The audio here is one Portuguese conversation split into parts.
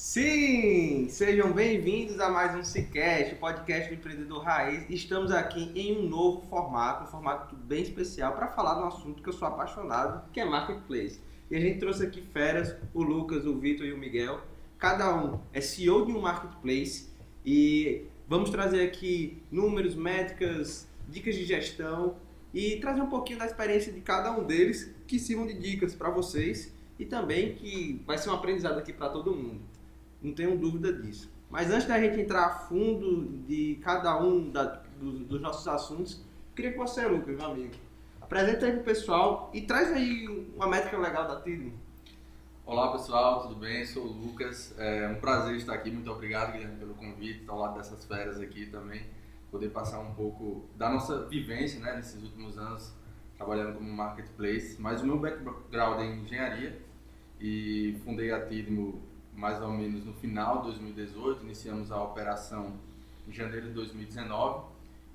Sim, sejam bem-vindos a mais um Cicast, o podcast do Empreendedor Raiz. Estamos aqui em um novo formato, um formato bem especial para falar de um assunto que eu sou apaixonado, que é Marketplace. E a gente trouxe aqui feras, o Lucas, o Vitor e o Miguel. Cada um é CEO de um Marketplace e vamos trazer aqui números, métricas, dicas de gestão e trazer um pouquinho da experiência de cada um deles que sirvam de dicas para vocês e também que vai ser um aprendizado aqui para todo mundo. Não tenho dúvida disso. Mas antes da gente entrar a fundo de cada um dos nossos assuntos, queria que você, Lucas, meu amigo, apresenta aí pro pessoal e traz aí uma métrica legal da Tidmo. Olá pessoal, tudo bem? Sou o Lucas, é um prazer estar aqui, muito obrigado, Guilherme, pelo convite, estar ao lado dessas férias aqui também, poder passar um pouco da nossa vivência, né, nesses últimos anos trabalhando como marketplace, mas o meu background é em engenharia e fundei a Tidmo mais ou menos no final de 2018, iniciamos a operação em janeiro de 2019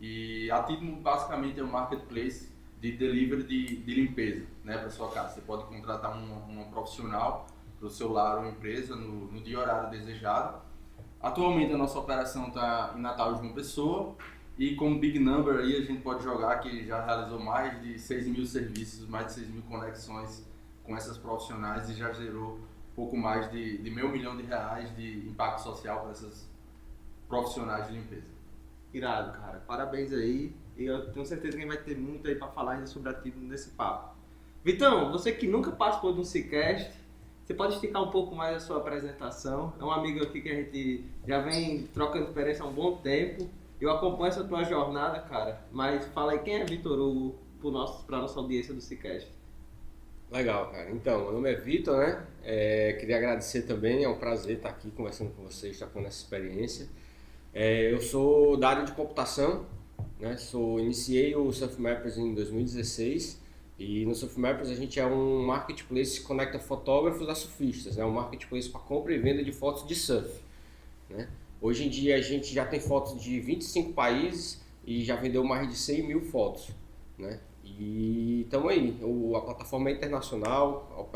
e a Tidmo basicamente é um marketplace de delivery de limpeza, né, para sua casa. Você pode contratar uma profissional para o seu lar ou empresa no dia e horário desejado. Atualmente a nossa operação está em Natal e João Pessoa e como big number aí a gente pode jogar que já realizou mais de 6 mil serviços, mais de 6 mil conexões com essas profissionais e já gerou pouco mais de R$500 mil de impacto social para essas profissionais de limpeza. Irado, cara. Parabéns aí. E eu tenho certeza que a gente vai ter muito aí para falar ainda sobre a Tidmo nesse papo. Vitão, você que nunca participou de um Cicast, você pode esticar um pouco mais a sua apresentação. É um amigo aqui que a gente já vem trocando experiência há um bom tempo. Eu acompanho essa tua jornada, cara. Mas fala aí, quem é Vitor Hugo para a nossa audiência do Cicast? Legal, cara. Então, meu nome é Vitor, né? Queria agradecer também, é um prazer estar aqui conversando com vocês, trocando essa experiência. Eu sou da área de computação, né? Iniciei o Surfmappers em 2016 e no Surfmappers a gente é um marketplace que conecta fotógrafos a surfistas, né? Um marketplace para compra e venda de fotos de surf, né? Hoje em dia a gente já tem fotos de 25 países e já vendeu mais de 100 mil fotos, né? E estamos aí, a plataforma é internacional,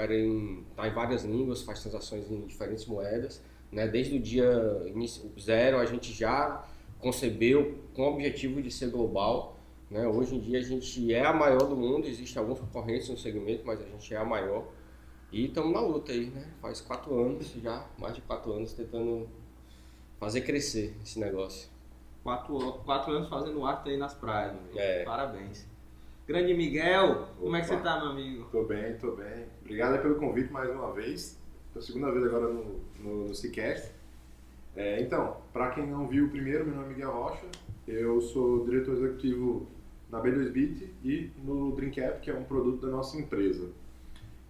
está em várias línguas, faz transações em diferentes moedas, né? Desde o dia zero a gente já concebeu com o objetivo de ser global, né? Hoje em dia a gente é a maior do mundo, existem alguns concorrentes no segmento, mas a gente é a maior e estamos na luta aí, né? Faz 4 anos já, mais de 4 anos tentando fazer crescer esse negócio. 4 anos fazendo arte aí nas praias, meu amigo. É. Parabéns. Grande Miguel, como é que Opa. você tá, meu amigo? Tô bem. Obrigado pelo convite mais uma vez. Pela segunda vez agora no Cicast. Então, para quem não viu primeiro, meu nome é Miguel Rocha. Eu sou diretor executivo na B2Bit e no Drinkap, que é um produto da nossa empresa.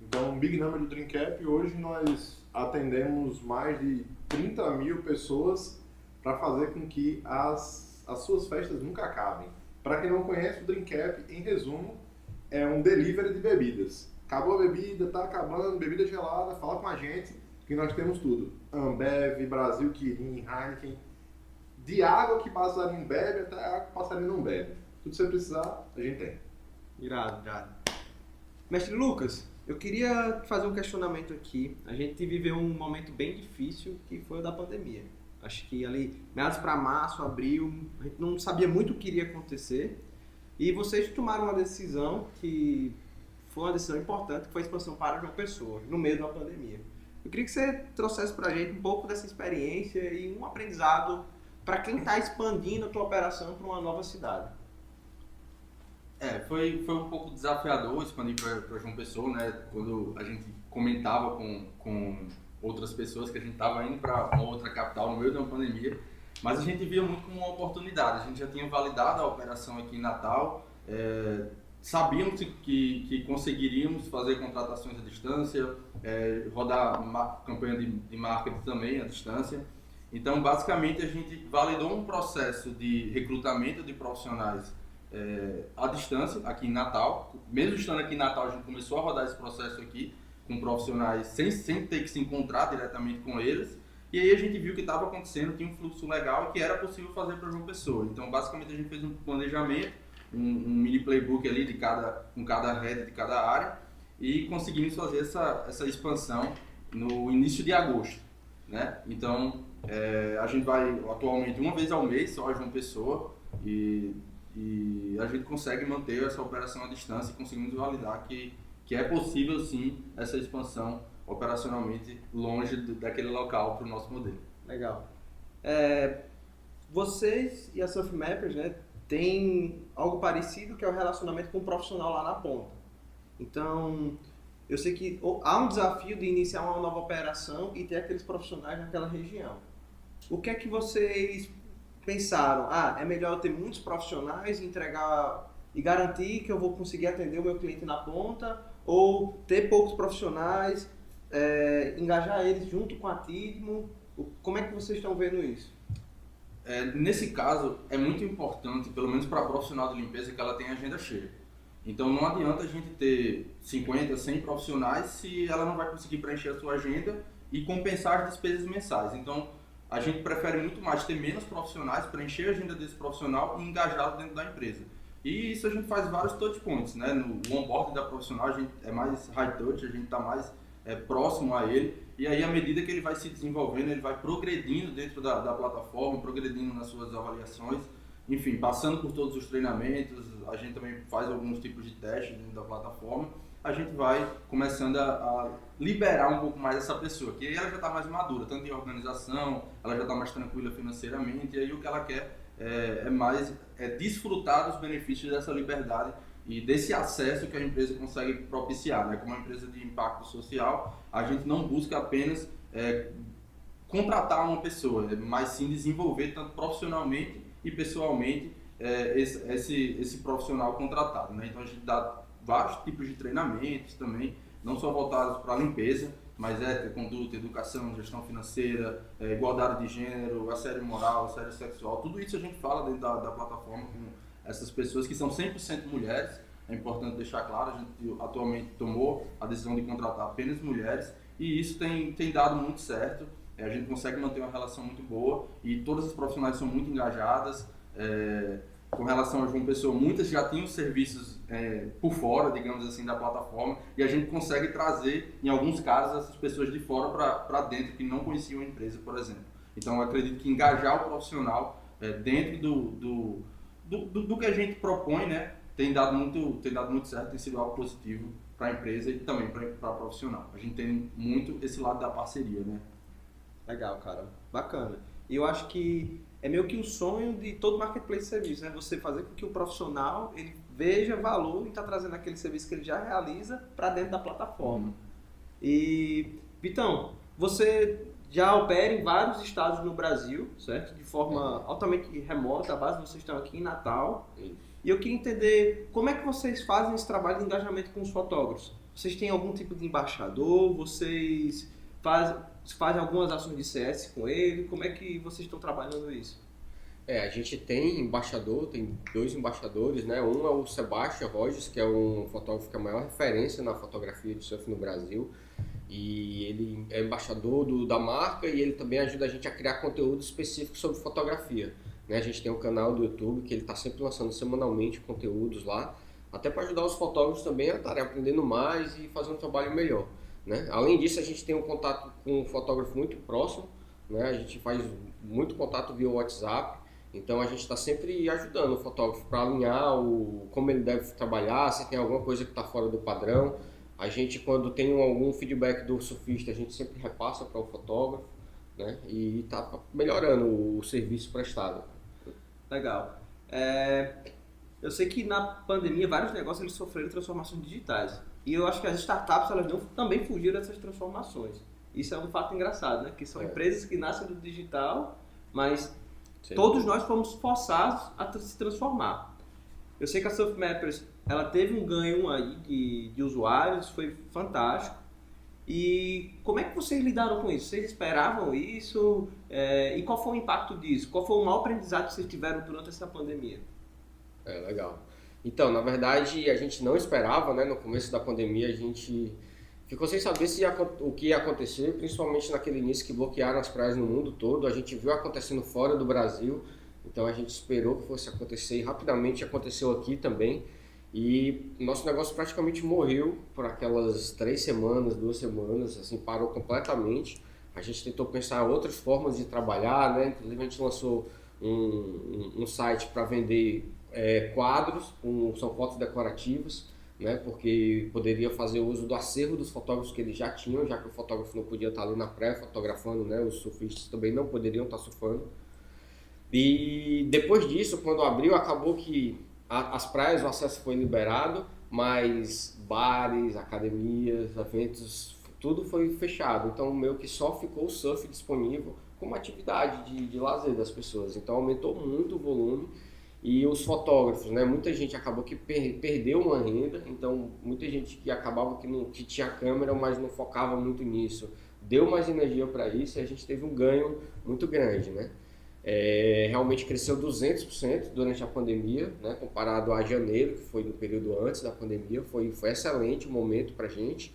Então, Big Number do Drinkap, hoje nós atendemos mais de 30 mil pessoas para fazer com que as suas festas nunca acabem. Para quem não conhece, o Drinkap, em resumo, é um delivery de bebidas. Acabou a bebida, tá acabando, bebida gelada, fala com a gente que nós temos tudo. Ambev, Brasil, Kirin, Heineken, de água que passarinho bebe até água que passarinho não bebe. Tudo que você precisar, a gente tem. Irado. Mestre Lucas, eu queria fazer um questionamento aqui. A gente viveu um momento bem difícil que foi o da pandemia. Acho que ali, meados para março, abril, a gente não sabia muito o que iria acontecer. E vocês tomaram uma decisão que foi uma decisão importante, que foi a expansão para João Pessoa, no meio da pandemia. Eu queria que você trouxesse para a gente um pouco dessa experiência e um aprendizado para quem está expandindo a tua operação para uma nova cidade. Foi um pouco desafiador expandir para João Pessoa, né? Quando a gente comentava com outras pessoas que a gente estava indo para uma outra capital no meio de uma pandemia, mas a gente via muito como uma oportunidade. A gente já tinha validado a operação aqui em Natal, sabíamos que conseguiríamos fazer contratações à distância, rodar campanha de marketing também à distância. Então, basicamente, a gente validou um processo de recrutamento de profissionais à distância aqui em Natal. Mesmo estando aqui em Natal, a gente começou a rodar esse processo aqui com profissionais sem ter que se encontrar diretamente com eles. E aí a gente viu que estava acontecendo, tinha um fluxo legal e que era possível fazer para João Pessoa. Então, basicamente, a gente fez um planejamento, um mini playbook ali com cada head de cada área e conseguimos fazer essa expansão no início de agosto. né? Então, a gente vai atualmente uma vez ao mês só de uma pessoa e a gente consegue manter essa operação à distância e conseguimos validar que é possível sim essa expansão operacionalmente longe daquele local para o nosso modelo. Legal. Vocês e a Surfmappers, né, tem algo parecido que é o relacionamento com o profissional lá na ponta. Então, eu sei que há um desafio de iniciar uma nova operação e ter aqueles profissionais naquela região. O que é que vocês pensaram? É melhor eu ter muitos profissionais e entregar e garantir que eu vou conseguir atender o meu cliente na ponta, ou ter poucos profissionais, engajar eles junto com a Tidmo? Como é que vocês estão vendo isso? Nesse caso, é muito importante, pelo menos para a profissional de limpeza, que ela tenha agenda cheia. Então não adianta a gente ter 50, 100 profissionais se ela não vai conseguir preencher a sua agenda e compensar as despesas mensais. Então a gente prefere muito mais ter menos profissionais, preencher a agenda desse profissional e engajá-lo dentro da empresa. E isso a gente faz vários touch points, né? No onboard da profissional a gente é mais high touch, a gente está mais próximo a ele. E aí, à medida que ele vai se desenvolvendo, ele vai progredindo dentro da plataforma, progredindo nas suas avaliações, enfim, passando por todos os treinamentos, a gente também faz alguns tipos de testes dentro da plataforma, a gente vai começando a liberar um pouco mais essa pessoa, que aí ela já está mais madura, tanto em organização, ela já está mais tranquila financeiramente, e aí o que ela quer é desfrutar dos benefícios dessa liberdade e desse acesso que a empresa consegue propiciar, né? Como uma empresa de impacto social, a gente não busca apenas contratar uma pessoa, mas sim desenvolver tanto profissionalmente e pessoalmente esse profissional contratado, né? Então a gente dá vários tipos de treinamentos também, não só voltados para a limpeza, mas conduta, educação, gestão financeira, igualdade de gênero, assédio moral, assédio sexual, tudo isso a gente fala dentro da plataforma com essas pessoas que são 100% mulheres. É importante deixar claro, a gente atualmente tomou a decisão de contratar apenas mulheres e isso tem dado muito certo. A gente consegue manter uma relação muito boa e todas as profissionais são muito engajadas. Com relação a João Pessoa, muitas já tinham serviços por fora, digamos assim, da plataforma e a gente consegue trazer, em alguns casos, essas pessoas de fora para dentro que não conheciam a empresa, por exemplo. Então, eu acredito que engajar o profissional dentro do que a gente propõe, né, tem dado muito certo, tem sido algo positivo para a empresa e também para a profissional. A gente tem muito esse lado da parceria, né? Legal, cara. Bacana. E eu acho que é meio que o sonho de todo marketplace de serviço, né? Você fazer com que o profissional ele veja valor em estar trazendo aquele serviço que ele já realiza para dentro da plataforma. E, Vitão, você já opera em vários estados no Brasil, certo? De forma altamente remota, a base vocês estão aqui em Natal. E eu queria entender como é que vocês fazem esse trabalho de engajamento com os fotógrafos. Vocês têm algum tipo de embaixador? Vocês fazem algumas ações de CS com ele? Como é que vocês estão trabalhando isso? A gente tem embaixador, tem 2 embaixadores, né? Um é o Sebastian Rogers, que é um fotógrafo que é a maior referência na fotografia de surf no Brasil. E ele é embaixador da marca e ele também ajuda a gente a criar conteúdo específico sobre fotografia. A gente tem um canal do YouTube que ele está sempre lançando semanalmente conteúdos lá, até para ajudar os fotógrafos também a estarem aprendendo mais e fazer um trabalho melhor, né? Além disso, a gente tem um contato com um fotógrafo muito próximo, né? A gente faz muito contato via WhatsApp, então a gente está sempre ajudando o fotógrafo para alinhar como ele deve trabalhar, se tem alguma coisa que está fora do padrão. A gente, quando tem algum feedback do surfista, a gente sempre repassa para o fotógrafo, né? E está melhorando o serviço prestado. Legal. Eu sei que na pandemia vários negócios eles sofreram transformações digitais. E eu acho que as startups elas também fugiram dessas transformações. Isso é um fato engraçado, né? Que são empresas que nascem do digital, mas todos nós fomos forçados a se transformar. Eu sei que a Surfmappers ela teve um ganho aí de usuários, foi fantástico. E como é que vocês lidaram com isso? Vocês esperavam isso? E qual foi o impacto disso? Qual foi o maior aprendizado que vocês tiveram durante essa pandemia? Legal. Então, na verdade, a gente não esperava, né? No começo da pandemia, a gente ficou sem saber o que ia acontecer, principalmente naquele início que bloquearam as praias no mundo todo. A gente viu acontecendo fora do Brasil, então a gente esperou que fosse acontecer e rapidamente aconteceu aqui também. E nosso negócio praticamente morreu por aquelas 3 semanas, 2 semanas, assim, parou completamente. A gente tentou pensar outras formas de trabalhar, né? Inclusive a gente lançou um site para vender quadros, são fotos decorativas, né? Porque poderia fazer uso do acervo dos fotógrafos que eles já tinham, já que o fotógrafo não podia estar ali na praia fotografando, né? Os surfistas também não poderiam estar surfando. E depois disso, quando abriu, acabou que as praias, o acesso foi liberado, mas bares, academias, eventos, tudo foi fechado. Então, meio que só ficou o surf disponível como atividade de lazer das pessoas. Então, aumentou muito o volume. E os fotógrafos, né? Muita gente acabou que perdeu uma renda. Então, muita gente que acabava que tinha câmera, mas não focava muito nisso, deu mais energia para isso e a gente teve um ganho muito grande, né? Realmente cresceu 200% durante a pandemia, né? Comparado a janeiro, que foi no período antes da pandemia. Foi excelente o momento para a gente.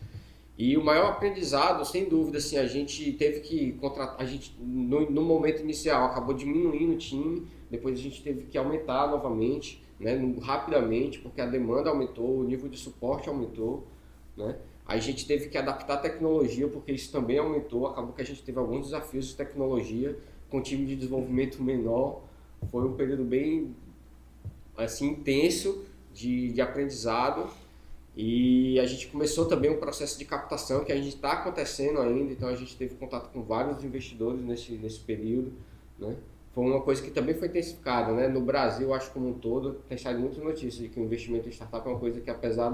E o maior aprendizado, sem dúvida, assim, a gente teve que contratar, a gente no momento inicial acabou diminuindo o time, depois a gente teve que aumentar novamente, né, rapidamente, porque a demanda aumentou, o nível de suporte aumentou, né? A gente teve que adaptar a tecnologia, porque isso também aumentou, acabou que a gente teve alguns desafios de tecnologia com time de desenvolvimento menor. Foi um período bem assim, intenso de aprendizado. E a gente começou também um processo de captação que a gente está acontecendo ainda, então a gente teve contato com vários investidores nesse período, né? Foi uma coisa que também foi intensificada, né? No Brasil, acho como um todo, tem saído muitas notícias de que o investimento em startup é uma coisa que, apesar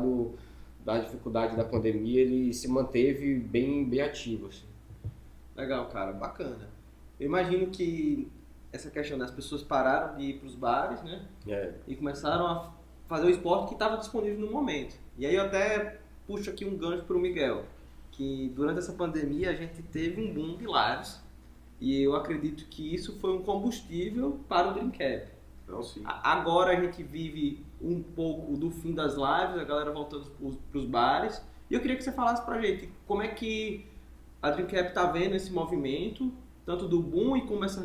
da dificuldade da pandemia, ele se manteve bem ativo. Assim. Legal, cara, bacana. Eu imagino que essa questão das pessoas pararam de ir para os bares, né? E começaram a fazer o esporte que estava disponível no momento. E aí eu até puxo aqui um gancho para o Miguel, que durante essa pandemia a gente teve um boom de lives e eu acredito que isso foi um combustível para o Dreamcap. Então, sim. Agora a gente vive um pouco do fim das lives, a galera voltando para os bares, e eu queria que você falasse para a gente como é que a Dreamcap está vendo esse movimento, tanto do boom e como essa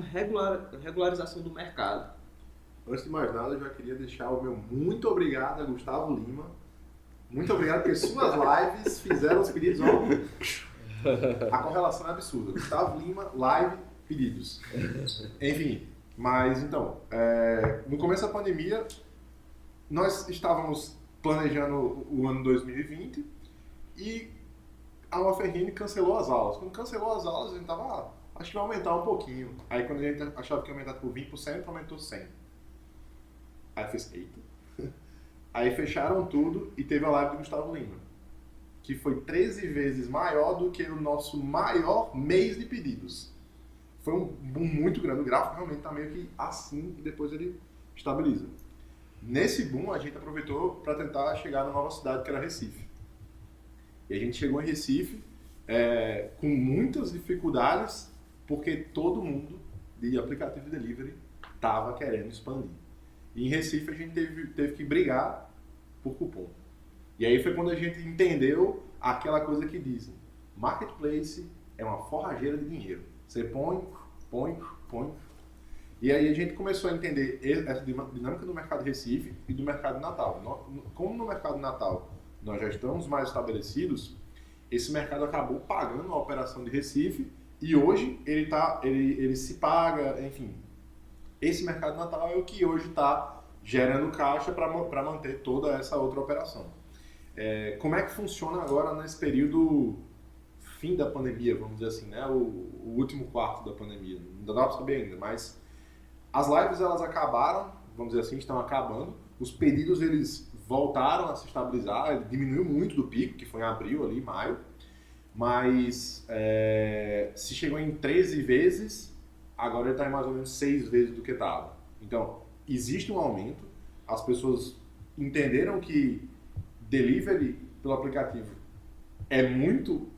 regularização do mercado. Antes de mais nada, eu já queria deixar o meu muito obrigado a Gustavo Lima. Muito obrigado, porque suas lives fizeram os pedidos. A correlação é absurda. Gustavo Lima, live, pedidos. Enfim, mas então, no começo da pandemia, nós estávamos planejando o ano 2020 e a UFRN cancelou as aulas. Quando cancelou as aulas, a gente estava, acho que vai aumentar um pouquinho. Aí quando a gente achava que ia aumentar por 20%, aumentou 100%. Aí fez, eita. Aí fecharam tudo e teve a live do Gustavo Lima, que foi 13 vezes maior do que o nosso maior mês de pedidos. Foi um boom muito grande, o gráfico realmente está meio que assim e depois ele estabiliza. Nesse boom a gente aproveitou para tentar chegar na nova cidade que era Recife. E a gente chegou em Recife com muitas dificuldades, porque todo mundo de aplicativo de delivery estava querendo expandir. E em Recife a gente teve que brigar por cupom. E aí foi quando a gente entendeu aquela coisa que dizem: marketplace é uma forrageira de dinheiro. Você põe. E aí a gente começou a entender essa dinâmica do mercado de Recife e do mercado de Natal. Como no mercado de Natal nós já estamos mais estabelecidos, esse mercado acabou pagando a operação de Recife e hoje ele se paga, enfim. Esse mercado de Natal é o que hoje está gerando caixa para manter toda essa outra operação. Como é que funciona agora nesse período fim da pandemia, vamos dizer assim, né? O último quarto da pandemia? Não dá para saber ainda, mas as lives elas acabaram, vamos dizer assim, estão acabando. Os pedidos eles voltaram a se estabilizar, ele diminuiu muito do pico, que foi em abril, ali, maio, mas se chegou em 13 vezes, agora ele está em mais ou menos 6 vezes do que estava. Então, existe um aumento, as pessoas entenderam que delivery pelo aplicativo é muito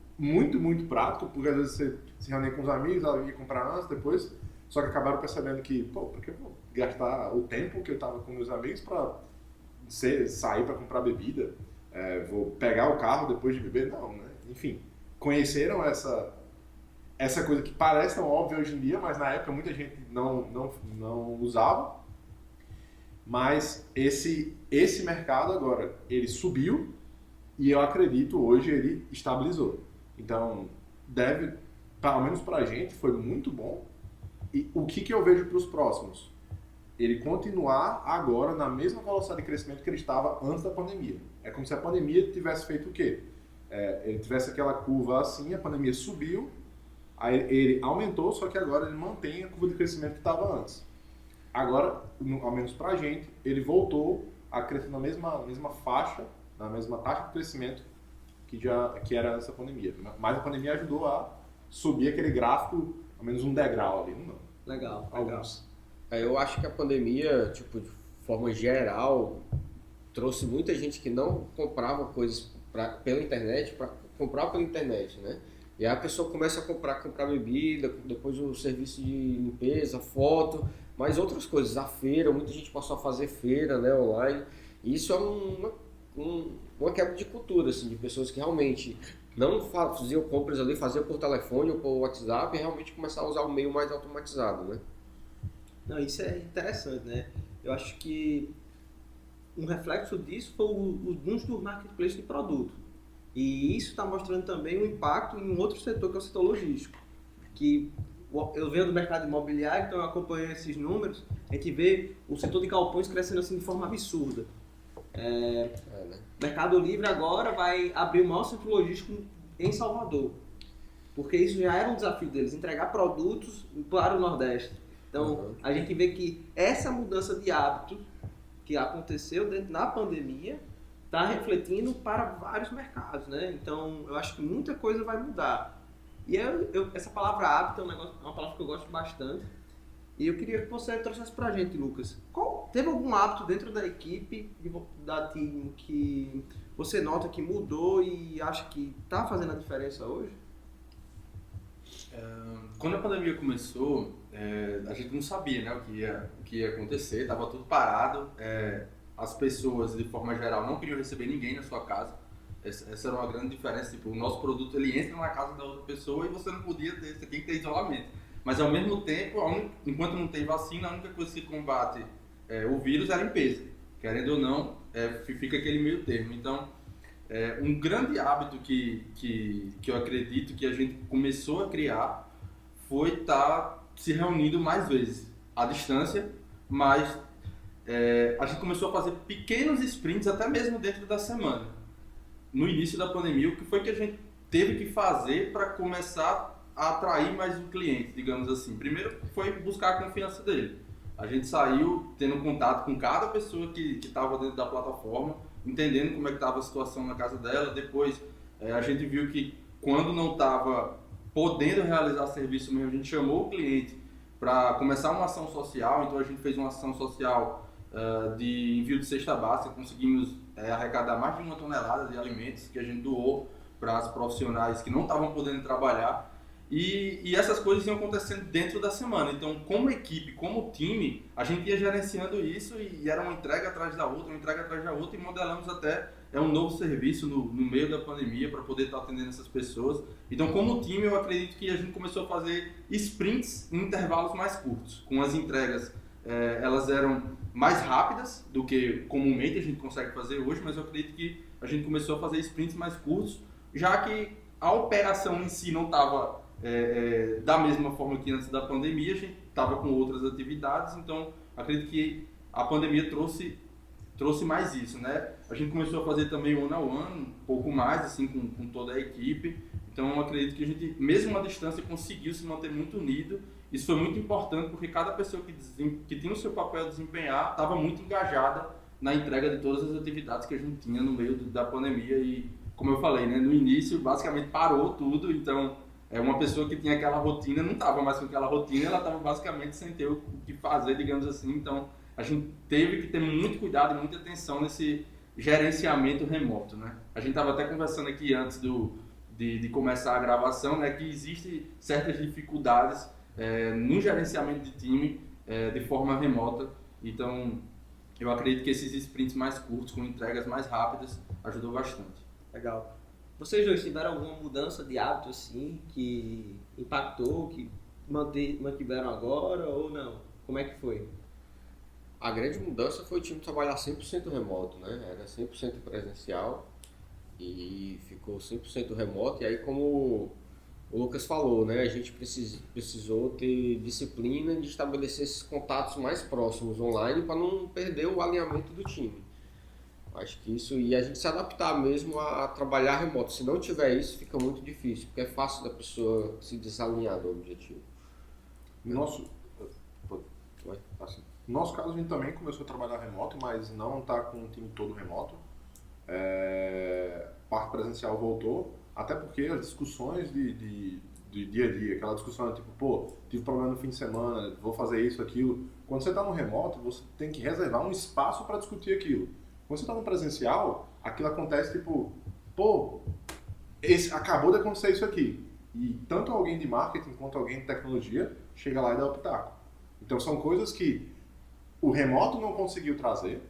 prático, porque às vezes você se reúne com os amigos, ela ia comprar antes, depois, só que acabaram percebendo que, por que eu vou gastar o tempo que eu estava com meus amigos para sair para comprar bebida, vou pegar o carro depois de beber? Não, né? Enfim, conheceram essa coisa que parece tão óbvia hoje em dia, mas na época muita gente não usava. Mas esse mercado agora, ele subiu e eu acredito hoje ele estabilizou. Então, ao menos pra gente, foi muito bom. E o que eu vejo para os próximos? Ele continuar agora na mesma velocidade de crescimento que ele estava antes da pandemia. É como se a pandemia tivesse feito o quê? Ele tivesse aquela curva assim, a pandemia subiu, aí ele aumentou, só que agora ele mantém a curva de crescimento que estava antes. Agora, ao menos pra gente, ele voltou a crescer na mesma faixa, na mesma taxa de crescimento que era essa pandemia. Mas a pandemia ajudou a subir aquele gráfico, ao menos um degrau ali. Não. Legal. Alguns. Eu acho que a pandemia, tipo, de forma geral, trouxe muita gente que não comprava coisas pela internet para comprar pela internet, né? E aí a pessoa começa a comprar bebida, depois o serviço de limpeza, foto, mas outras coisas, a feira, muita gente passou a fazer feira, né, online. E isso é uma quebra de cultura, assim, de pessoas que realmente não faziam compras ali, faziam por telefone ou por WhatsApp e realmente começaram a usar o meio mais automatizado, né? Não, isso é interessante, né? Eu acho que um reflexo disso foi o boom do marketplace de produto. E isso está mostrando também o impacto em um outro setor, que é o setor logístico. Que eu venho do mercado imobiliário, então eu acompanho esses números, a gente vê o setor de galpões crescendo assim de forma absurda. Né? Mercado Livre agora vai abrir o maior centro logístico em Salvador. Porque isso já era um desafio deles, entregar produtos para o Nordeste. Então, a gente vê que essa mudança de hábito que aconteceu na pandemia está refletindo para vários mercados, né? Então, eu acho que muita coisa vai mudar. E essa palavra hábito é uma palavra que eu gosto bastante. E eu queria que você trouxesse para a gente, Lucas. Teve algum hábito dentro da equipe, da TIGMO, que você nota que mudou e acha que está fazendo a diferença hoje? Quando a pandemia começou, a gente não sabia, né, o que ia acontecer, estava tudo parado, as pessoas, de forma geral, não queriam receber ninguém na sua casa. Essa era uma grande diferença, tipo, o nosso produto ele entra na casa da outra pessoa e você não podia ter, você tem que ter isolamento. Mas ao mesmo tempo, enquanto não tem vacina, a única coisa que combate o vírus é a limpeza. Querendo ou não, fica aquele meio termo. Então, um grande hábito que eu acredito que a gente começou a criar foi estar se reunindo mais vezes, à distância, mas a gente começou a fazer pequenos sprints até mesmo dentro da semana. No início da pandemia, o que foi que a gente teve que fazer para começar a atrair mais um cliente, digamos assim? Primeiro foi buscar a confiança dele. A gente saiu tendo contato com cada pessoa que estava dentro da plataforma, entendendo como é que estava a situação na casa dela. Depois a gente viu que quando não estava podendo realizar serviço mesmo, a gente chamou o cliente para começar uma ação social. Então a gente fez uma ação social de envio de cesta básica, conseguimos arrecadar mais de 1 tonelada de alimentos que a gente doou para as profissionais que não estavam podendo trabalhar. E essas coisas iam acontecendo dentro da semana. Então, como equipe, como time, a gente ia gerenciando isso e era uma entrega atrás da outra, e modelamos até um novo serviço no meio da pandemia para poder estar atendendo essas pessoas. Então, como time, eu acredito que a gente começou a fazer sprints em intervalos mais curtos. Com as entregas, elas eram mais rápidas do que comumente a gente consegue fazer hoje, mas eu acredito que a gente começou a fazer sprints mais curtos, já que a operação em si não estava da mesma forma que antes da pandemia, a gente estava com outras atividades, então acredito que a pandemia trouxe mais isso, né? A gente começou a fazer também one-on-one, um pouco mais assim com toda a equipe, então eu acredito que a gente, mesmo à distância, conseguiu se manter muito unido. Isso foi muito importante porque cada pessoa que tinha o seu papel a desempenhar estava muito engajada na entrega de todas as atividades que a gente tinha no meio da pandemia e, como eu falei, né, no início basicamente parou tudo, então uma pessoa que tinha aquela rotina não estava mais com aquela rotina, ela estava basicamente sem ter o que fazer, digamos assim. Então a gente teve que ter muito cuidado e muita atenção nesse gerenciamento remoto, né? A gente estava até conversando aqui antes de começar a gravação, né, que existem certas dificuldades no gerenciamento de time de forma remota. Então eu acredito que esses sprints mais curtos, com entregas mais rápidas, ajudou bastante. Legal. Vocês dois tiveram alguma mudança de hábito assim que impactou, que mantiveram agora ou não? Como é que foi? A grande mudança foi o time trabalhar 100% remoto, né? Era 100% presencial e ficou 100% remoto. E aí, como o Lucas falou, né? A gente precisou ter disciplina de estabelecer esses contatos mais próximos online para não perder o alinhamento do time. Acho que isso, e a gente se adaptar mesmo a trabalhar remoto. Se não tiver isso, fica muito difícil, porque é fácil da pessoa se desalinhar do objetivo. Assim, no nosso caso, a gente também começou a trabalhar remoto, mas não está com o time todo remoto. Parte presencial voltou, até porque as discussões de dia a dia, aquela discussão tipo, pô, tive problema no fim de semana, vou fazer isso, aquilo. Quando você está no remoto, você tem que reservar um espaço para discutir aquilo. Quando você está no presencial, aquilo acontece tipo, pô, acabou de acontecer isso aqui. E tanto alguém de marketing quanto alguém de tecnologia chega lá e dá o pitaco. Então são coisas que o remoto não conseguiu trazer,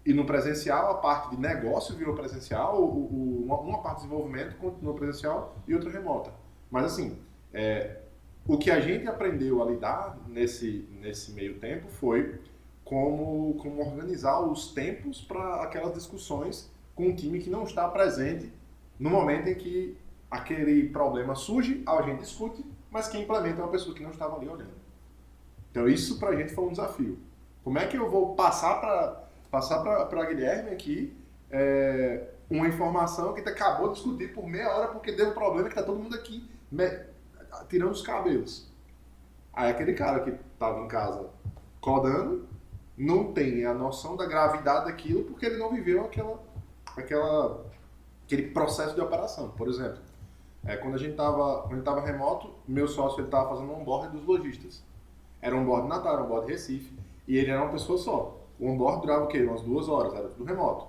e no presencial a parte de negócio virou presencial, uma parte de desenvolvimento continuou presencial e outra remota. Mas assim, o que a gente aprendeu a lidar nesse meio tempo foi como organizar os tempos para aquelas discussões com um time que não está presente no momento em que aquele problema surge, a gente discute, mas quem implementa é uma pessoa que não estava ali olhando. Então isso pra gente foi um desafio. Como é que eu vou passar para Guilherme aqui uma informação que a gente acabou de discutir por meia hora porque deu um problema que tá todo mundo aqui tirando os cabelos. Aí aquele cara que estava em casa codando não tem a noção da gravidade daquilo porque ele não viveu aquele processo de operação. Por exemplo, quando a gente estava remoto, meu sócio estava fazendo um onboard dos lojistas. Era um onboard de Natal, era um onboard de Recife, e ele era uma pessoa só. O onboard durava o quê? Umas 2 horas, era tudo remoto.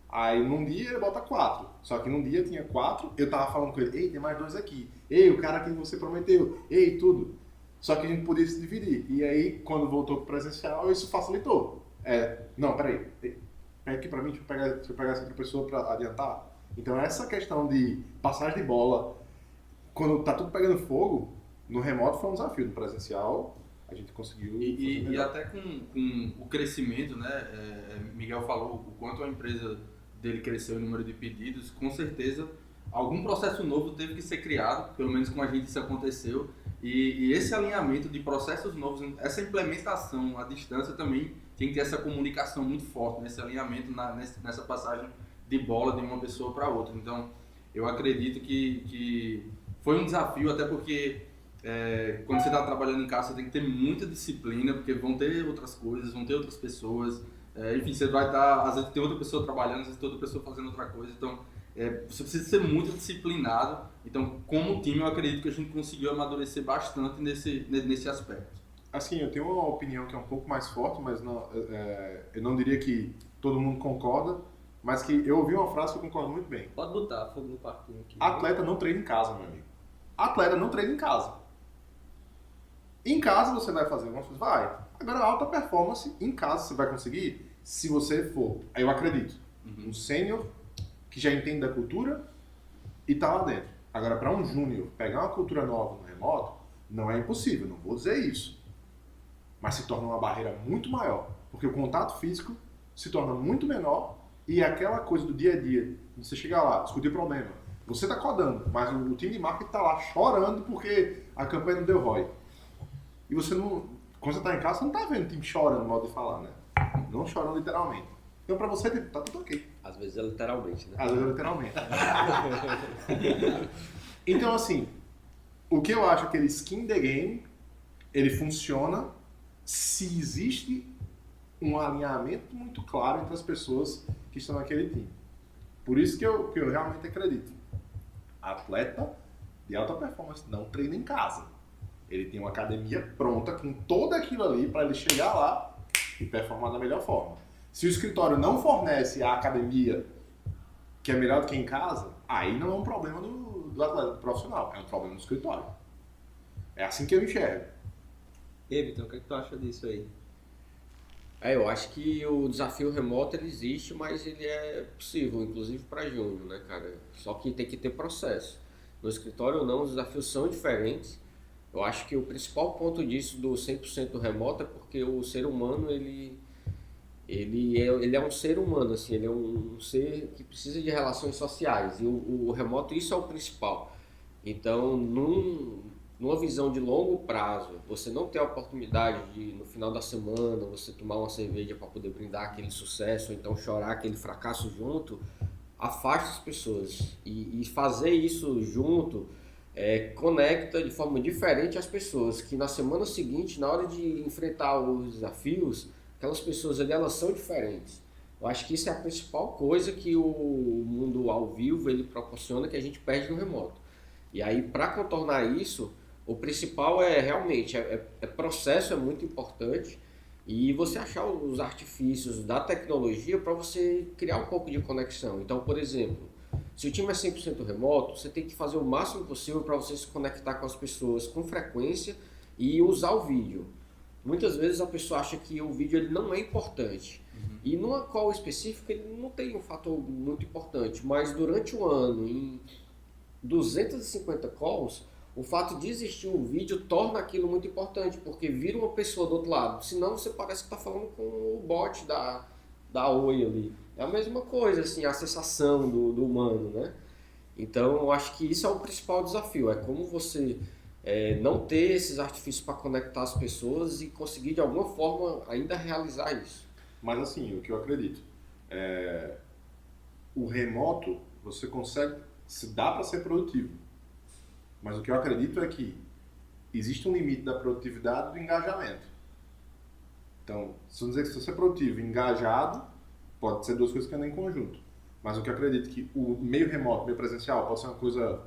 Aí num dia ele bota 4, só que num dia tinha 4, eu tava falando com ele, ei, tem mais 2 aqui, ei, o cara que você prometeu, ei, tudo. Só que a gente podia se dividir, e aí quando voltou pro presencial, isso facilitou. Não, peraí, pega aqui pra mim, deixa eu pegar essa outra pessoa pra adiantar. Então essa questão de passagem de bola, quando tá tudo pegando fogo, no remoto foi um desafio, no presencial a gente conseguiu. E até com o crescimento, né? Miguel falou o quanto a empresa dele cresceu em número de pedidos, com certeza algum processo novo teve que ser criado, pelo menos com a gente isso aconteceu, e esse alinhamento de processos novos, essa implementação à distância também tem que ter essa comunicação muito forte, nesse alinhamento, nessa passagem de bola de uma pessoa para outra. Então, eu acredito que foi um desafio, até porque quando você está trabalhando em casa, você tem que ter muita disciplina, porque vão ter outras coisas, vão ter outras pessoas, enfim, você vai estar, às vezes tem outra pessoa trabalhando, às vezes tem outra pessoa fazendo outra coisa, então você precisa ser muito disciplinado. Então, como time, eu acredito que a gente conseguiu amadurecer bastante nesse aspecto. Assim, eu tenho uma opinião que é um pouco mais forte, mas não, eu não diria que todo mundo concorda, mas que eu ouvi uma frase que eu concordo muito bem. Pode botar fogo no parquinho aqui. Atleta não treina em casa, meu amigo. Atleta não treina em casa. Em casa você vai fazer algumas coisas? Vai. Agora, a alta performance, em casa você vai conseguir se você for, eu acredito, um sênior que já entende da cultura e tá lá dentro. Agora, para um júnior pegar uma cultura nova no remoto, não é impossível, não vou dizer isso. Mas se torna uma barreira muito maior, porque o contato físico se torna muito menor e aquela coisa do dia a dia, você chegar lá, discutir problema, você tá codando, mas o time de marketing tá lá chorando porque a campanha não deu ROI. E você não, quando você tá em casa, você não tá vendo o time chorando, modo de falar, né? Não chorando literalmente. Então pra você, tá tudo ok. Às vezes é literalmente, né? Às vezes é literalmente. Então assim, o que eu acho que aquele skin the game, ele funciona se existe um alinhamento muito claro entre as pessoas que estão naquele time. Por isso que eu realmente acredito. Atleta de alta performance não treina em casa. Ele tem uma academia pronta com todo aquilo ali para ele chegar lá e performar da melhor forma. Se o escritório não fornece a academia que é melhor do que em casa, aí não é um problema do atleta profissional, é um problema do escritório. É assim que eu enxergo. E Vitor, o que tu acha disso aí? Eu acho que o desafio remoto ele existe, mas ele é possível, inclusive para júnior, né, cara? Só que tem que ter processo. No escritório não, os desafios são diferentes. Eu acho que o principal ponto disso do 100% remoto é porque o ser humano, ele é um ser humano, assim, ele é um ser que precisa de relações sociais. E o remoto, isso é o principal. Então, numa visão de longo prazo, você não ter a oportunidade de, no final da semana, você tomar uma cerveja para poder brindar aquele sucesso, ou então chorar aquele fracasso junto, afasta as pessoas. E fazer isso junto conecta de forma diferente as pessoas, que na semana seguinte, na hora de enfrentar os desafios, aquelas pessoas ali, elas são diferentes. Eu acho que isso é a principal coisa que o mundo ao vivo ele proporciona, que a gente perde no remoto. E aí, para contornar isso, o principal é realmente, processo é muito importante, e você achar os artifícios da tecnologia para você criar um pouco de conexão. Então, por exemplo, se o time é 100% remoto, você tem que fazer o máximo possível para você se conectar com as pessoas com frequência e usar o vídeo. Muitas vezes a pessoa acha que o vídeo ele não é importante. E numa call específica ele não tem um fator muito importante, mas durante o ano, em 250 calls, o fato de existir um vídeo torna aquilo muito importante, porque vira uma pessoa do outro lado. Senão você parece que está falando com o bot da Oi ali. É a mesma coisa, assim, a sensação do humano, né? Então, eu acho que isso é o principal desafio. É como você não ter esses artifícios para conectar as pessoas e conseguir, de alguma forma, ainda realizar isso. Mas, assim, o que eu acredito, o remoto, você consegue, dá para ser produtivo. Mas o que eu acredito é que existe um limite da produtividade e do engajamento. Então, se eu dizer que se você é produtivo e engajado, pode ser duas coisas que andam em conjunto. Mas o que eu acredito que o meio remoto, meio presencial, pode ser uma coisa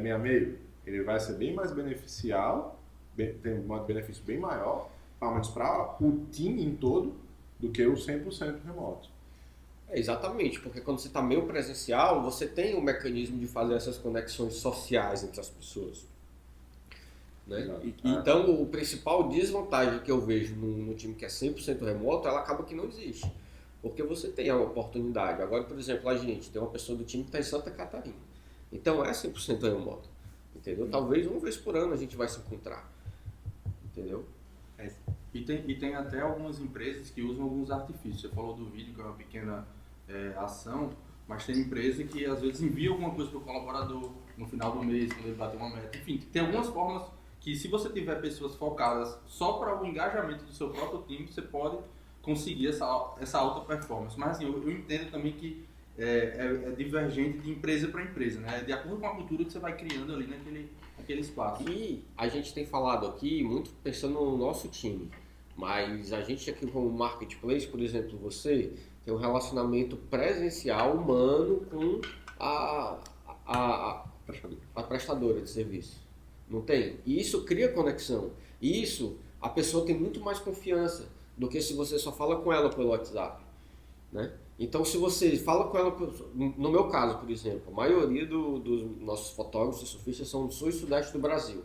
meio a meio, ele vai ser bem mais beneficial, tem um benefício bem maior, pelo menos para o time em todo, do que o 100% remoto. Exatamente, porque quando você está meio presencial, você tem um mecanismo de fazer essas conexões sociais entre as pessoas. Né? Então, o principal desvantagem que eu vejo no time que é 100% remoto, ela acaba que não existe. Porque você tem a oportunidade. Agora, por exemplo, a gente tem uma pessoa do time que está em Santa Catarina. Então, é 100% remoto. Entendeu? Talvez uma vez por ano a gente vai se encontrar. Entendeu? E tem até algumas empresas que usam alguns artifícios. Você falou do vídeo, que é uma pequena ação, mas tem empresa que às vezes envia alguma coisa para o colaborador no final do mês, quando ele bater uma meta. Enfim, tem algumas formas que, se você tiver pessoas focadas só para o engajamento do seu próprio time, você pode conseguir essa alta performance. Mas assim, eu entendo também que é divergente de empresa para empresa, né? De acordo com a cultura que você vai criando ali naquele espaço. E a gente tem falado aqui muito pensando no nosso time, mas a gente aqui como marketplace, por exemplo, você tem um relacionamento presencial humano com a prestadora de serviço. Não tem? E isso cria conexão. E isso, a pessoa tem muito mais confiança do que se você só fala com ela pelo WhatsApp, né? Então, se você fala com ela, no meu caso, por exemplo, a maioria dos nossos fotógrafos e surfistas são do sul e sudeste do Brasil.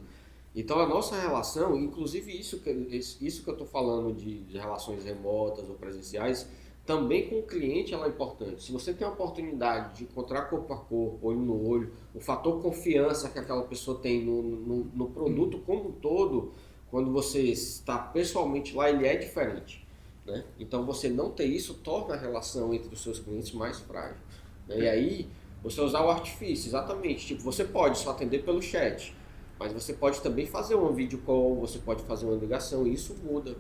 Então, a nossa relação, inclusive isso que eu estou falando de relações remotas ou presenciais, também com o cliente ela é importante. Se você tem a oportunidade de encontrar corpo a corpo, olho no olho, o fator confiança que aquela pessoa tem no produto como um todo, quando você está pessoalmente lá, ele é diferente. Né? Então, você não ter isso torna a relação entre os seus clientes mais frágil. Né? E aí, você usar o artifício, exatamente. Tipo, você pode só atender pelo chat, mas você pode também fazer uma video call, você pode fazer uma ligação, e isso muda.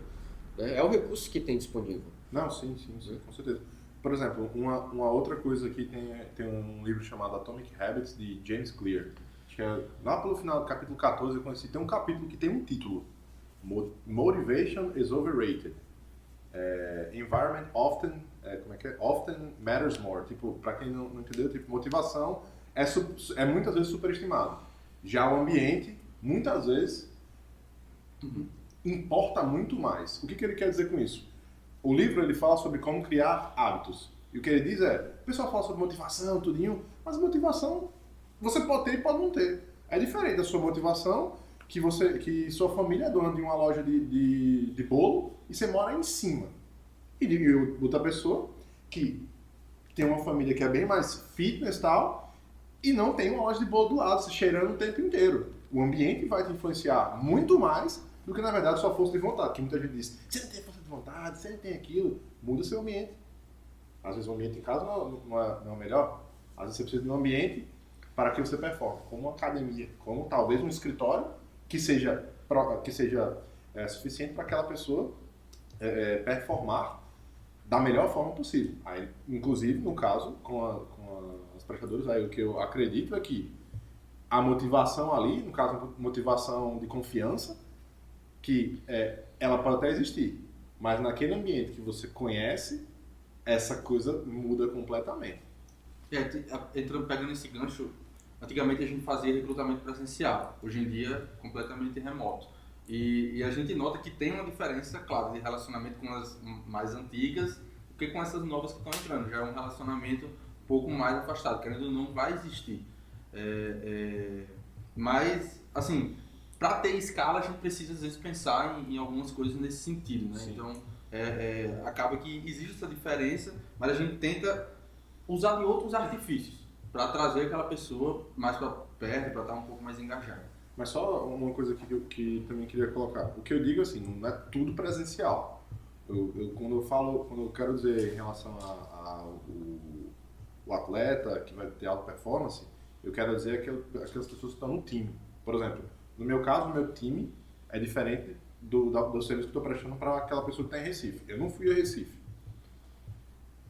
Né? É o recurso que tem disponível. Não, sim, com certeza. Por exemplo, uma outra coisa aqui, tem um livro chamado Atomic Habits, de James Clear. Acho que lá pelo final do capítulo 14 eu conheci, tem um capítulo que tem um título, Motivation is Overrated. Environment often matters more. Tipo, para quem não entendeu, tipo, motivação é muitas vezes superestimado. Já o ambiente, muitas vezes, importa muito mais. O que ele quer dizer com isso? O livro ele fala sobre como criar hábitos. E o que ele diz o pessoal fala sobre motivação, tudinho, mas motivação você pode ter e pode não ter. É diferente da sua motivação que sua família é dona de uma loja de bolo e você mora em cima. E outra pessoa que tem uma família que é bem mais fitness e tal, e não tem uma loja de bolo do lado, se cheirando o tempo inteiro. O ambiente vai te influenciar muito mais do que, na verdade, sua força de vontade. Que muita gente diz, você não tem força de vontade, você não tem aquilo. Muda seu ambiente. Às vezes o ambiente em casa não é o melhor. Às vezes você precisa de um ambiente para que você performe, como uma academia, como talvez um escritório que seja suficiente para aquela pessoa performar da melhor forma possível. Aí, inclusive, no caso, com as prestadoras, aí, o que eu acredito é que a motivação ali, no caso, motivação de confiança, que ela pode até existir, mas naquele ambiente que você conhece, essa coisa muda completamente. Pegando esse gancho, antigamente a gente fazia recrutamento presencial, hoje em dia completamente remoto. E a gente nota que tem uma diferença, claro, de relacionamento com as mais antigas do que com essas novas que estão entrando. Já é um relacionamento um pouco mais afastado, querendo ou não, vai existir. Mas, assim, para ter escala, a gente precisa, às vezes, pensar em algumas coisas nesse sentido, né? Sim. Então, acaba que existe essa diferença, mas a gente tenta usar de outros artifícios para trazer aquela pessoa mais para perto, para estar um pouco mais engajada. Mas só uma coisa aqui que também queria colocar. O que eu digo assim, não é tudo presencial. Quando eu quero dizer em relação ao atleta que vai ter alta performance, eu quero dizer aquelas pessoas que estão no time. Por exemplo, no meu caso, o meu time é diferente do serviço que eu estou prestando para aquela pessoa que está em Recife. Eu não fui a Recife.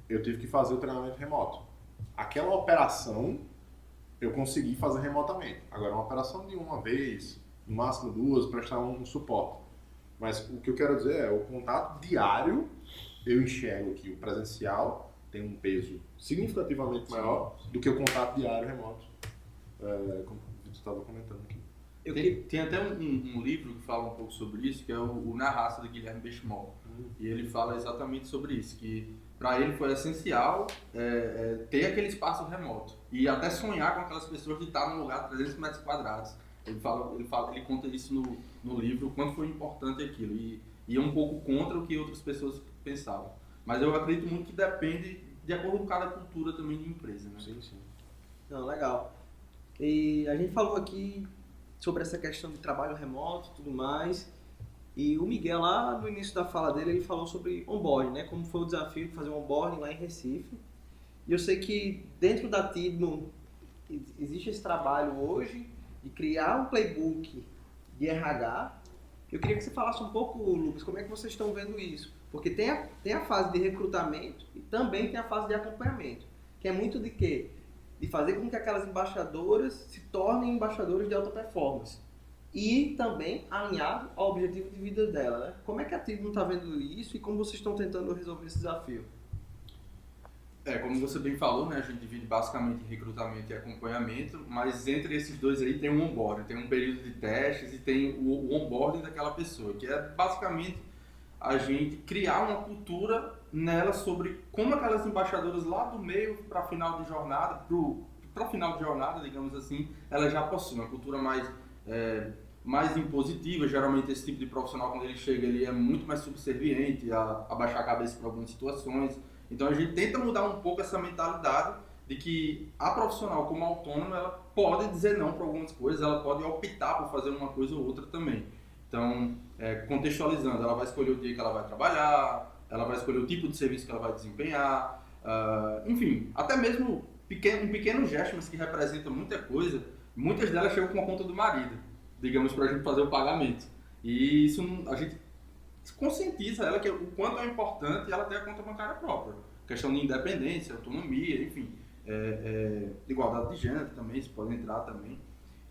Eu tive que fazer o treinamento remoto. Aquela operação eu consegui fazer remotamente. Agora, uma operação de uma vez, no máximo duas, prestar um suporte. Mas o que eu quero dizer é, o contato diário, eu enxergo que o presencial tem um peso significativamente maior do que o contato diário remoto, como você estava comentando aqui. Tem até um livro que fala um pouco sobre isso, que é o Na Raça, do Guilherme Benchimol. E ele fala exatamente sobre isso, que para ele foi essencial ter aquele espaço remoto e até sonhar com aquelas pessoas de estar num lugar de 300 metros quadrados. Ele conta isso no livro, o quanto foi importante aquilo, e é um pouco contra o que outras pessoas pensavam. Mas eu acredito muito que depende de acordo com cada cultura também de empresa, né? Sim. Não, legal. E a gente falou aqui sobre essa questão de trabalho remoto e tudo mais. E o Miguel, lá no início da fala dele, ele falou sobre onboarding, né? Como foi o desafio de fazer um onboarding lá em Recife. E eu sei que dentro da Tidman existe esse trabalho hoje de criar um playbook de RH. Eu queria que você falasse um pouco, Lucas, como é que vocês estão vendo isso? Porque tem a fase de recrutamento e também tem a fase de acompanhamento, que é muito de quê? De fazer com que aquelas embaixadoras se tornem embaixadoras de alta performance. E também alinhado ao objetivo de vida dela, né? Como é que a Tidman está vendo isso e como vocês estão tentando resolver esse desafio? Como você bem falou, né? A gente divide basicamente em recrutamento e acompanhamento, mas entre esses dois aí tem um onboarding, tem um período de testes e tem o onboarding daquela pessoa, que é basicamente a gente criar uma cultura nela sobre como aquelas embaixadoras lá do meio para final de jornada, para final de jornada, digamos assim, elas já possuem uma cultura mais impositiva. Geralmente esse tipo de profissional, quando ele chega, ele é muito mais subserviente a baixar a cabeça para algumas situações. Então a gente tenta mudar um pouco essa mentalidade de que a profissional como autônoma, ela pode dizer não para algumas coisas, ela pode optar por fazer uma coisa ou outra também. Então, contextualizando, ela vai escolher o dia que ela vai trabalhar, ela vai escolher o tipo de serviço que ela vai desempenhar, enfim, até mesmo um pequeno gesto, mas que representa muita coisa. Muitas delas chegam com a conta do marido, digamos, para a gente fazer o pagamento. E isso a gente conscientiza ela que o quanto é importante ela ter a conta bancária própria. Questão de independência, autonomia, enfim, igualdade de gênero também, isso pode entrar também.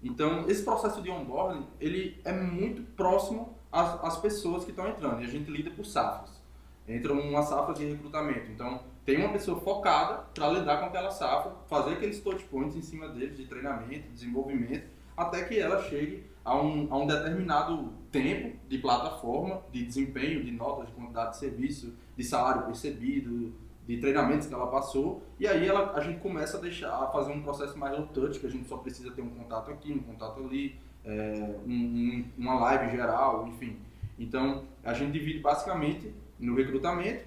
Então, esse processo de onboarding, ele é muito próximo às pessoas que estão entrando, e a gente lida por safras. Entra uma safra de recrutamento, então tem uma pessoa focada para lidar com aquela safra, fazer aqueles touch points em cima deles de treinamento, desenvolvimento, até que ela chegue a um determinado tempo de plataforma, de desempenho, de notas, de quantidade de serviço, de salário percebido, de treinamentos que ela passou, e aí a gente começa a fazer um processo mais low touch, que a gente só precisa ter um contato aqui, um contato ali, uma live geral, enfim. Então, a gente divide basicamente no recrutamento,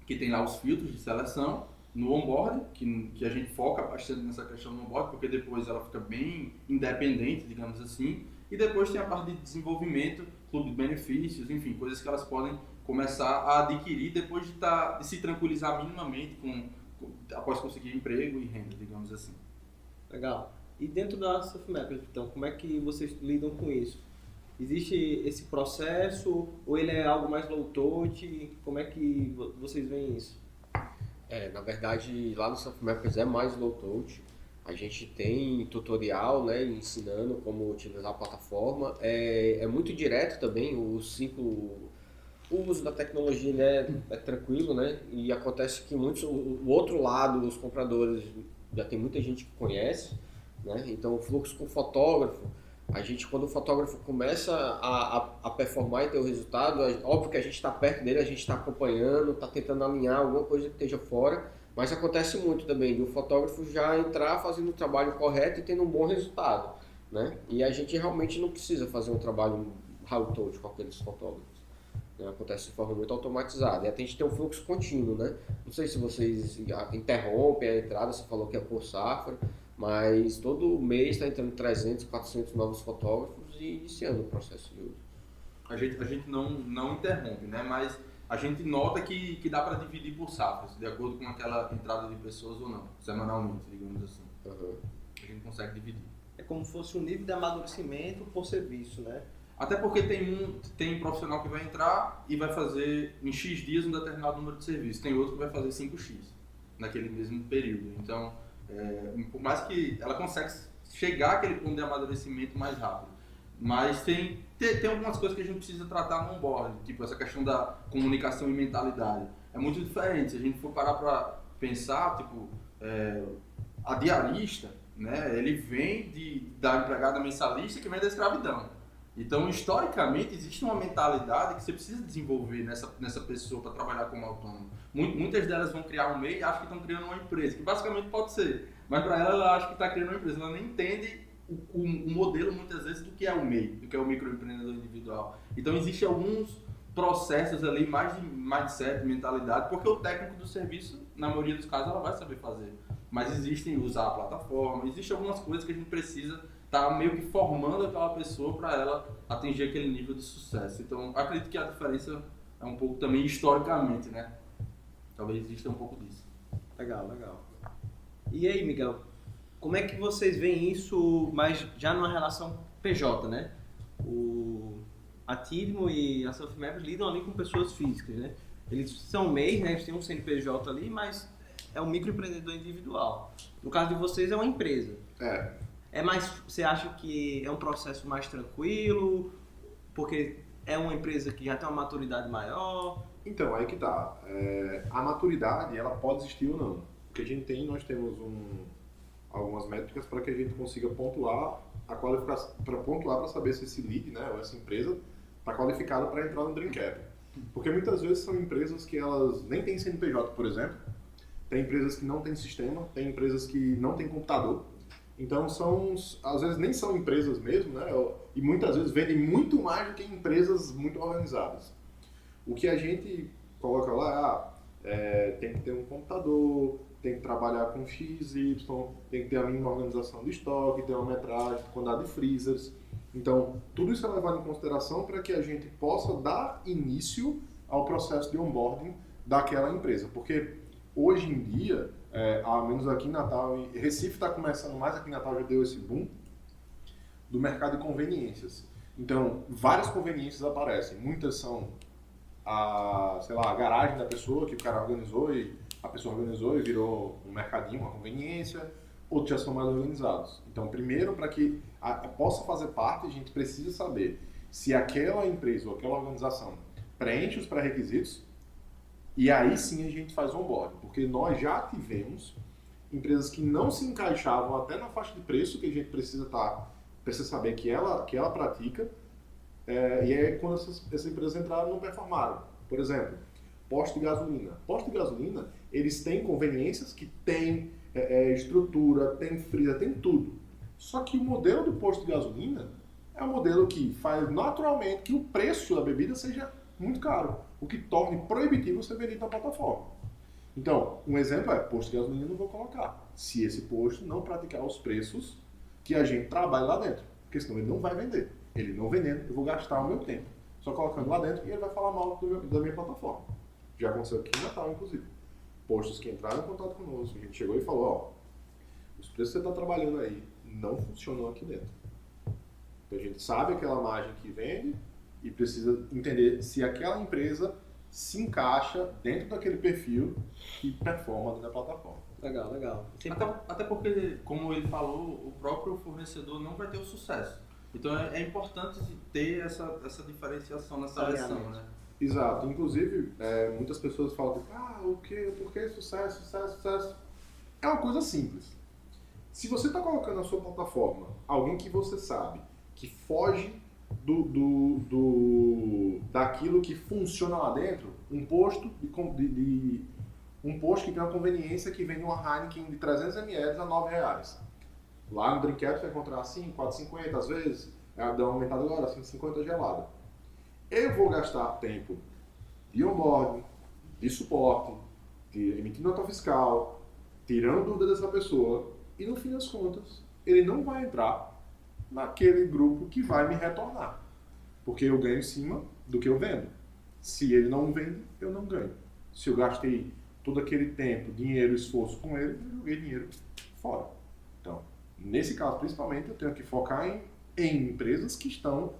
que tem lá os filtros de seleção, no onboarding, que a gente foca bastante nessa questão do onboarding, porque depois ela fica bem independente, digamos assim, e depois tem a parte de desenvolvimento, clube de benefícios, enfim, coisas que elas podem começar a adquirir depois de se tranquilizar minimamente após conseguir emprego e renda, digamos assim. Legal. E dentro da Surfmap, então, como é que vocês lidam com isso? Existe esse processo ou ele é algo mais low touch? Como é que vocês veem isso? Na verdade, lá no Surfmappers é mais low touch. A gente tem tutorial, né, ensinando como utilizar a plataforma. É muito direto também, o uso da tecnologia, né, é tranquilo, né? E acontece que o outro lado, os compradores, já tem muita gente que conhece, né? Então, o fluxo com o fotógrafo, quando o fotógrafo começa a performar e ter o resultado, óbvio que a gente está perto dele, a gente está acompanhando, está tentando alinhar alguma coisa que esteja fora, mas acontece muito também do fotógrafo já entrar fazendo o trabalho correto e tendo um bom resultado, né? E a gente realmente não precisa fazer um trabalho high touch com aqueles fotógrafos. Acontece de forma muito automatizada. E a gente tem um fluxo contínuo, né? Não sei se vocês interrompem a entrada, você falou que é por safra, mas todo mês está entrando 300, 400 novos fotógrafos e iniciando o processo de uso. A gente não interrompe, né? Mas a gente nota que dá para dividir por safras, de acordo com aquela entrada de pessoas ou não, semanalmente, digamos assim. Uhum. A gente consegue dividir. É como se fosse um nível de amadurecimento por serviço, né? Até porque tem um profissional que vai entrar e vai fazer em X dias um determinado número de serviços. Tem outro que vai fazer 5X naquele mesmo período. Então, por mais que ela consegue chegar àquele ponto de amadurecimento mais rápido. Mas tem algumas coisas que a gente precisa tratar no onboard, tipo essa questão da comunicação e mentalidade. É muito diferente. Se a gente for parar para pensar, tipo, a diarista, né, ele vem da empregada mensalista que vem da escravidão. Então, historicamente, existe uma mentalidade que você precisa desenvolver nessa pessoa para trabalhar como autônomo. Muitas delas vão criar um MEI e acham que estão criando uma empresa, que basicamente pode ser. Mas para ela acha que está criando uma empresa. Ela nem entende o modelo, muitas vezes, do que é o MEI, do que é o microempreendedor individual. Então, existem alguns processos ali, mais de mindset, mentalidade, porque o técnico do serviço, na maioria dos casos, ela vai saber fazer. Mas existem usar a plataforma, existem algumas coisas que a gente precisa tá meio que formando aquela pessoa para ela atingir aquele nível de sucesso. Então, acredito que a diferença é um pouco também historicamente, né? Talvez exista um pouco disso. Legal. E aí, Miguel, como é que vocês veem isso, mas já numa relação PJ, né? A Tidmo e a Surfmappers lidam ali com pessoas físicas, né? Eles são MEIs, né? Eles têm um CNPJ ali, mas é um microempreendedor individual. No caso de vocês, é uma empresa. Você acha que é um processo mais tranquilo, porque é uma empresa que já tem uma maturidade maior? Então, aí que tá. A maturidade, ela pode existir ou não. O que a gente nós temos algumas métricas para que a gente consiga pontuar a qualificação, para saber se esse lead, né, ou essa empresa está qualificada para entrar no Dreamcap. Porque muitas vezes são empresas que elas nem têm CNPJ, por exemplo. Tem empresas que não têm sistema, tem empresas que não têm computador. Então, às vezes nem são empresas mesmo, né? E muitas vezes vendem muito mais do que empresas muito organizadas. O que a gente coloca lá tem que ter um computador, tem que trabalhar com X, Y, tem que ter a mínima organização de estoque, ter uma metragem, quantidade de freezers. Então, tudo isso é levado em consideração para que a gente possa dar início ao processo de onboarding daquela empresa. Porque hoje em dia, ao menos aqui em Natal, e Recife está começando mais, aqui em Natal já deu esse boom do mercado de conveniências. Então, várias conveniências aparecem. Muitas são a garagem da pessoa, que o cara organizou e a pessoa organizou e virou um mercadinho, uma conveniência. Outros já são mais organizados. Então, primeiro, para que possa fazer parte, a gente precisa saber se aquela empresa ou aquela organização preenche os pré-requisitos. E aí sim a gente faz onboarding, porque nós já tivemos empresas que não se encaixavam até na faixa de preço que a gente precisa saber que ela pratica, e aí quando essas empresas entraram não performaram. Por exemplo, posto de gasolina. Posto de gasolina, eles têm conveniências que têm estrutura, tem freezer, tem tudo. Só que o modelo do posto de gasolina é um modelo que faz naturalmente que o preço da bebida seja muito caro, o que torne proibitivo você vender na plataforma. Então, um exemplo posto de gasolina eu não vou colocar, se esse posto não praticar os preços que a gente trabalha lá dentro, porque senão ele não vai vender. Ele não vendendo, eu vou gastar o meu tempo só colocando lá dentro e ele vai falar mal da minha plataforma. Já aconteceu aqui em Natal, inclusive. Postos que entraram em contato conosco, a gente chegou e falou, os preços que você está trabalhando aí não funcionou aqui dentro. Então a gente sabe aquela margem que vende e precisa entender se aquela empresa se encaixa dentro daquele perfil que performa dentro da plataforma. Legal, legal. Até porque, como ele falou, o próprio fornecedor não vai ter o sucesso. Então é importante ter essa diferenciação nessa lição, né? Exato. Inclusive, muitas pessoas falam, por que sucesso, sucesso, sucesso? É uma coisa simples. Se você está colocando na sua plataforma alguém que você sabe que foge daquilo que funciona lá dentro, um posto que tem uma conveniência que vende uma Heineken de 300 ml a R$9. Lá no Drinkcat você vai encontrar assim, 4,50 às vezes, dá uma aumentada agora, 5,50 gelada. Eu vou gastar tempo de onboarding, de suporte, de emitir nota fiscal, tirando dúvida dessa pessoa, e no fim das contas, ele não vai entrar naquele grupo que vai me retornar. Porque eu ganho em cima do que eu vendo. Se ele não vende, eu não ganho. Se eu gastei todo aquele tempo, dinheiro, esforço com ele, eu joguei dinheiro fora. Então, nesse caso, principalmente, eu tenho que focar em empresas que estão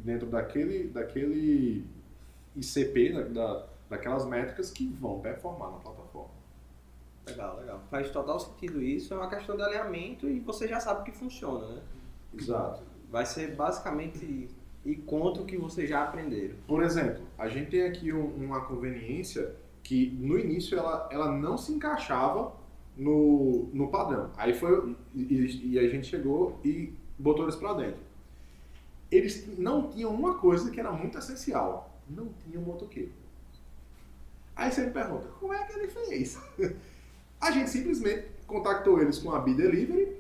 dentro daquele ICP, daquelas métricas que vão performar na plataforma. Legal, legal. Faz total sentido isso. É uma questão de alinhamento e você já sabe que funciona, né? Exato. Vai ser basicamente ir contra o que vocês já aprenderam. Por exemplo, a gente tem aqui uma conveniência que no início ela não se encaixava no padrão. Aí foi e a gente chegou e botou eles para dentro. Eles não tinham uma coisa que era muito essencial. Não tinham motoqueiro. Aí você me pergunta, como é que ele fez? A gente simplesmente contactou eles com a B-Delivery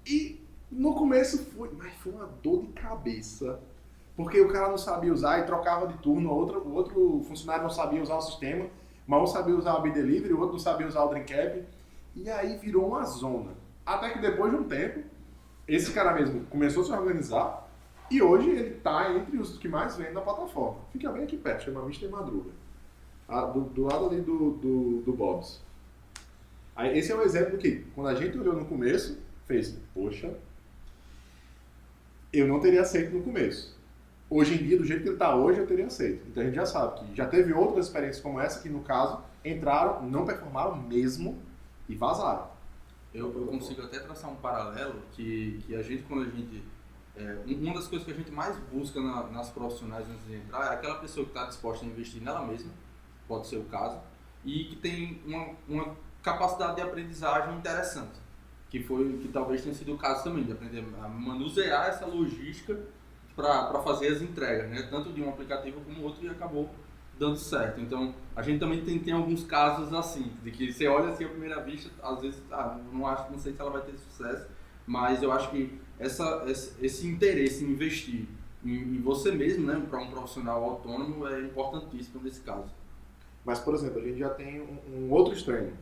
e no começo foi uma dor de cabeça. Porque o cara não sabia usar e trocava de turno, o outro funcionário não sabia usar o sistema, mas um sabia usar o B-Delivery, o outro não sabia usar o Drinkcap. E aí virou uma zona. Até que depois de um tempo, esse cara mesmo começou a se organizar e hoje ele está entre os que mais vendem na plataforma. Fica bem aqui perto, chama Mister Madruga. Do lado ali do Bob's. Aí, esse é um exemplo que, quando a gente olhou no começo, fez, poxa, eu não teria aceito no começo. Hoje em dia, do jeito que ele está hoje, eu teria aceito. Então a gente já sabe que já teve outras experiências como essa, que no caso, entraram, não performaram mesmo e vazaram. Eu consigo até traçar um paralelo que a gente, quando a gente... uma das coisas que a gente mais busca nas profissionais antes de entrar é aquela pessoa que está disposta a investir nela mesma, pode ser o caso, e que tem uma capacidade de aprendizagem interessante, que talvez tenha sido o caso também, de aprender a manusear essa logística para fazer as entregas, né? Tanto de um aplicativo como outro, e acabou dando certo. Então, a gente também tem alguns casos assim, de que você olha assim à primeira vista, às vezes, não sei se ela vai ter sucesso, mas eu acho que esse interesse em investir em você mesmo, né, para um profissional autônomo, é importantíssimo nesse caso. Mas, por exemplo, a gente já tem um outro extremo.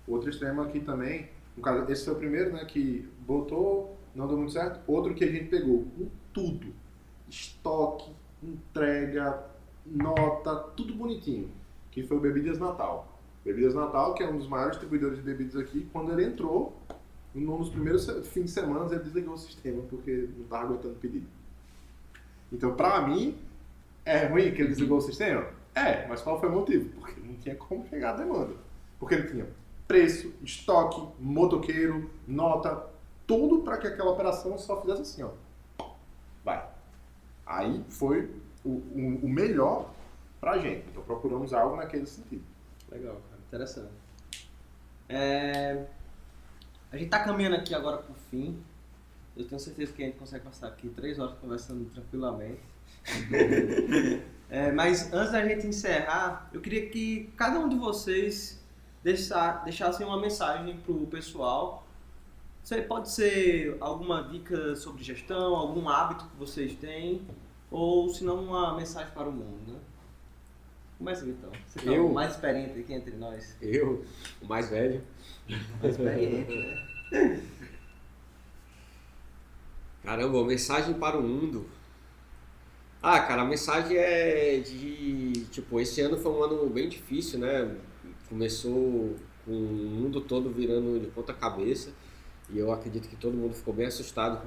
Outro extremo aqui também, no caso, esse foi o primeiro, né, que botou, não deu muito certo. Outro que a gente pegou com tudo. Estoque, entrega, nota, tudo bonitinho. Que foi o Bebidas Natal. Bebidas Natal, que é um dos maiores distribuidores de bebidas aqui, quando ele entrou, num dos primeiros fins de semana, ele desligou o sistema, porque não estava aguentando o pedido. Então, pra mim, é ruim que ele desligou o sistema? Mas qual foi o motivo? Porque não tinha como chegar a demanda. Porque ele tinha preço, estoque, motoqueiro, nota, tudo para que aquela operação só fizesse assim, ó. Vai. Aí foi o melhor pra gente. Então procuramos algo naquele sentido. Legal, cara. Interessante. A gente tá caminhando aqui agora pro fim. Eu tenho certeza que a gente consegue passar aqui 3 horas conversando tranquilamente. Mas antes da gente encerrar, eu queria que cada um de vocês deixassem uma mensagem pro pessoal. Pode ser alguma dica sobre gestão, algum hábito que vocês têm, ou se não, uma mensagem para o mundo, né? Começa, Vitão. Você é o mais experiente aqui entre nós. Eu, o mais velho. Mais experiente, né? Caramba, mensagem para o mundo. Cara, a mensagem é tipo, esse ano foi um ano bem difícil, né? Começou com o mundo todo virando de ponta cabeça. E eu acredito que todo mundo ficou bem assustado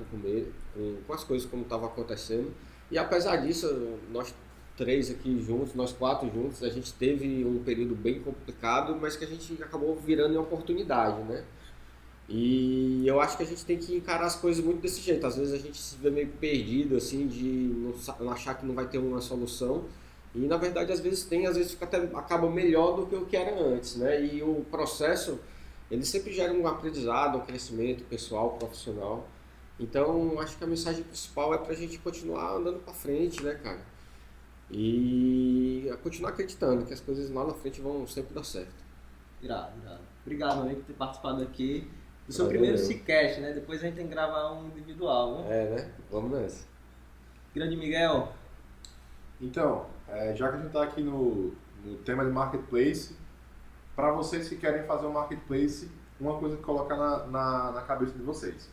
com as coisas como estavam acontecendo. E apesar disso, nós 3 aqui juntos, nós 4 juntos, a gente teve um período bem complicado, mas que a gente acabou virando em oportunidade, né? E eu acho que a gente tem que encarar as coisas muito desse jeito. Às vezes a gente se vê meio perdido, assim, de não achar que não vai ter uma solução. E na verdade às vezes tem, às vezes acaba melhor do que o que era antes, né? E o processo, ele sempre gera um aprendizado, um crescimento pessoal, profissional. Então acho que a mensagem principal é pra gente continuar andando pra frente, né, cara? E continuar acreditando que as coisas lá na frente vão sempre dar certo. Irado. Obrigado, amigo, por ter participado aqui do seu Valeu. primeiro Cicast, né? Depois a gente tem que gravar um individual, né? Né? Vamos nessa. Grande Miguel. Então, já que a gente está aqui no tema de marketplace, para vocês que querem fazer um marketplace, uma coisa que colocar na cabeça de vocês.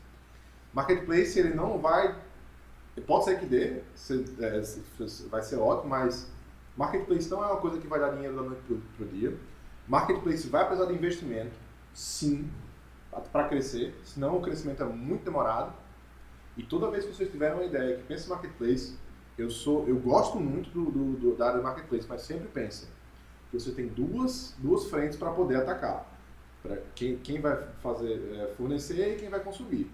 Marketplace, ele não vai... Pode ser que dê, vai ser ótimo, mas marketplace não é uma coisa que vai dar dinheiro da noite pro dia. Marketplace vai precisar de investimento, sim, para crescer, senão o crescimento é muito demorado. E toda vez que vocês tiverem uma ideia que pensa em marketplace, eu gosto muito da área de marketplace, mas sempre pensa que você tem duas frentes para poder atacar. Para quem vai fornecer e quem vai consumir.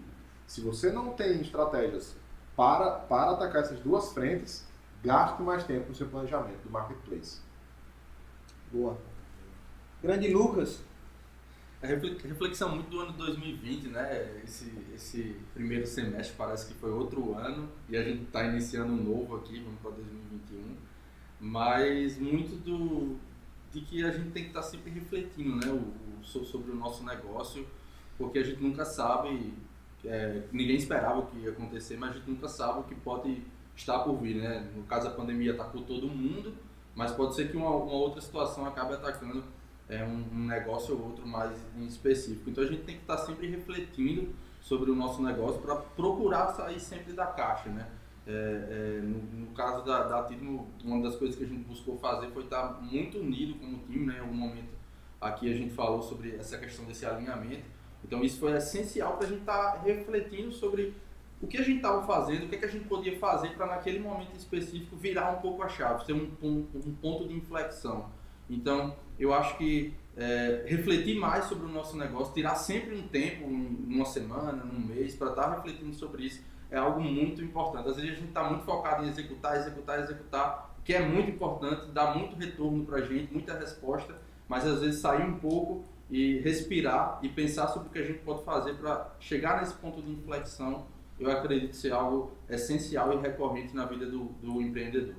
Se você não tem estratégias para atacar essas duas frentes, gaste mais tempo no seu planejamento do marketplace. Boa. Grande Lucas. A reflexão muito do ano 2020, né? Esse primeiro semestre parece que foi outro ano e a gente está iniciando um novo aqui, vamos para 2021. Mas muito de que a gente tem que estar sempre refletindo, né? Sobre o nosso negócio, porque a gente nunca sabe, ninguém esperava o que ia acontecer, mas a gente nunca sabe o que pode estar por vir, né? No caso, a pandemia atacou todo mundo, mas pode ser que uma outra situação acabe atacando um negócio ou outro mais em específico. Então a gente tem que estar sempre refletindo sobre o nosso negócio para procurar sair sempre da caixa, né? No caso da Titmo, uma das coisas que a gente buscou fazer foi estar muito unido como time, né? Em algum momento aqui a gente falou sobre essa questão desse alinhamento. Então isso foi essencial para a gente estar refletindo sobre o que a gente estava fazendo, o que a gente podia fazer para naquele momento específico virar um pouco a chave, ser um ponto de inflexão. Então eu acho que refletir mais sobre o nosso negócio, tirar sempre um tempo, uma semana, um mês, para estar refletindo sobre isso, é algo muito importante. Às vezes a gente está muito focado em executar, que é muito importante, dá muito retorno para a gente, muita resposta, mas às vezes sair um pouco e respirar e pensar sobre o que a gente pode fazer para chegar nesse ponto de inflexão, eu acredito ser algo essencial e recorrente na vida do empreendedor.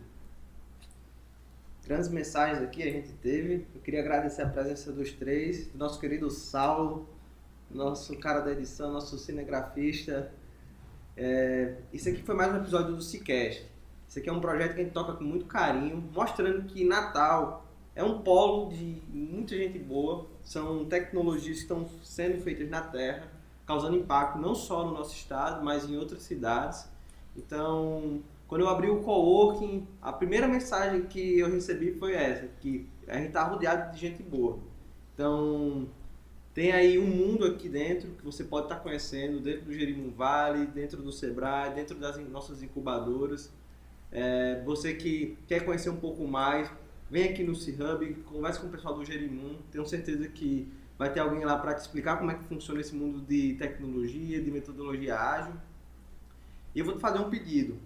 Grandes mensagens aqui a gente teve. Eu queria agradecer a presença dos 3, do nosso querido Saulo, nosso cara da edição, nosso cinegrafista. Isso aqui foi mais um episódio do Cicast. Isso aqui é um projeto que a gente toca com muito carinho, mostrando que Natal é um polo de muita gente boa. São tecnologias que estão sendo feitas na Terra, causando impacto não só no nosso estado, mas em outras cidades. Então, quando eu abri o coworking, a primeira mensagem que eu recebi foi essa, que a gente está rodeado de gente boa. Então, tem aí um mundo aqui dentro que você pode estar conhecendo, dentro do Jerimum Vale, dentro do Sebrae, dentro das nossas incubadoras. Você que quer conhecer um pouco mais, vem aqui no C-Hub, converse com o pessoal do Jerimum. Tenho certeza que vai ter alguém lá para te explicar como é que funciona esse mundo de tecnologia, de metodologia ágil. E eu vou te fazer um pedido.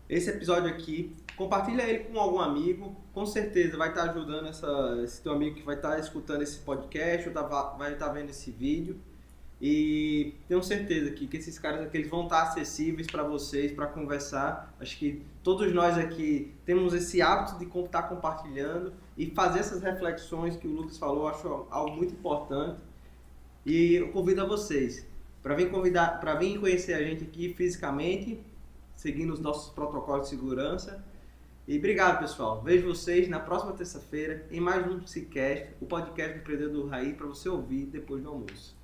Esse episódio aqui, compartilha ele com algum amigo, com certeza vai estar ajudando esse teu amigo que vai estar escutando esse podcast ou vai estar vendo esse vídeo. E tenho certeza que esses caras aqui eles vão estar acessíveis para vocês, para conversar. Acho que todos nós aqui temos esse hábito de estar compartilhando e fazer essas reflexões que o Lucas falou, acho algo muito importante. E eu convido a vocês para vir conhecer a gente aqui fisicamente, seguindo os nossos protocolos de segurança. E obrigado, pessoal. Vejo vocês na próxima terça-feira em mais um Cicast, o podcast do Empreendedor Raiz, para você ouvir depois do almoço.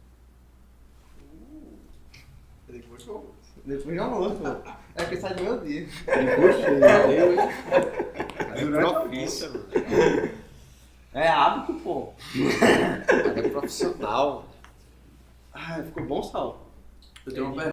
Depois do almoço. Depois do almoço, pô. É que sai do meu dia. Profissa, mano. É hábito, pô. É profissional. Ficou bom, Sal? Eu tenho uma